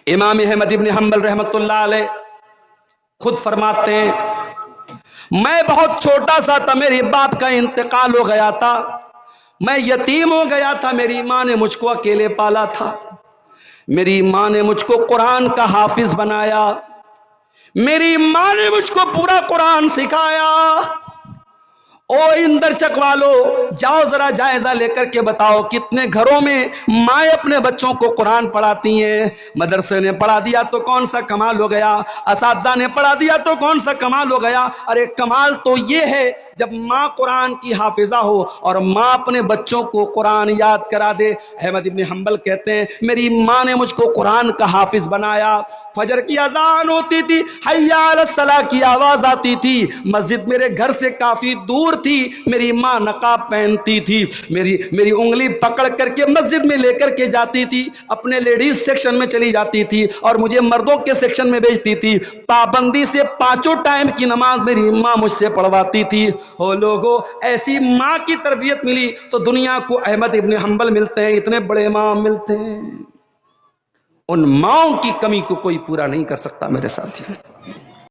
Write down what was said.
امام احمد ابن حنبل رحمۃ اللہ علیہ خود فرماتے ہیں میں بہت چھوٹا سا تھا، میرے باپ کا انتقال ہو گیا تھا، میں یتیم ہو گیا تھا، میری ماں نے مجھ کو اکیلے پالا تھا، میری ماں نے مجھ کو قرآن کا حافظ بنایا، میری ماں نے مجھ کو پورا قرآن سکھایا۔ او اندر چک والو، جاؤ ذرا جائزہ لے کر کے بتاؤ کتنے گھروں میں مائیں اپنے بچوں کو قرآن پڑھاتی ہیں۔ مدرسے نے پڑھا دیا تو کون سا کمال ہو گیا، اساتذہ نے پڑھا دیا تو کون سا کمال ہو گیا، ارے کمال تو یہ ہے جب ماں قرآن کی حافظہ ہو اور ماں اپنے بچوں کو قرآن یاد کرا دے۔ احمد ابن حنبل کہتے ہیں میری ماں نے مجھ کو قرآن کا حافظ بنایا، فجر کی اذان ہوتی تھی، حی علی الصلاۃ کی آواز آتی تھی، مسجد میرے گھر سے کافی دور تھی، میری ماں نقاب پہنتی تھی، میری انگلی پکڑ کر کے مسجد میں لے کر کے جاتی تھی، اپنے لیڈیز سیکشن میں چلی جاتی تھی اور مجھے مردوں کے سیکشن میں بھیجتی تھی، پابندی سے 5 ٹائم کی نماز میری ماں مجھ سے پڑھواتی تھی۔ او لوگو، ایسی ماں کی تربیت ملی تو دنیا کو احمد ابن حنبل ملتے ہیں، اتنے بڑے امام ملتے ہیں۔ ان ماؤں کی کمی کو کوئی پورا نہیں کر سکتا میرے ساتھی۔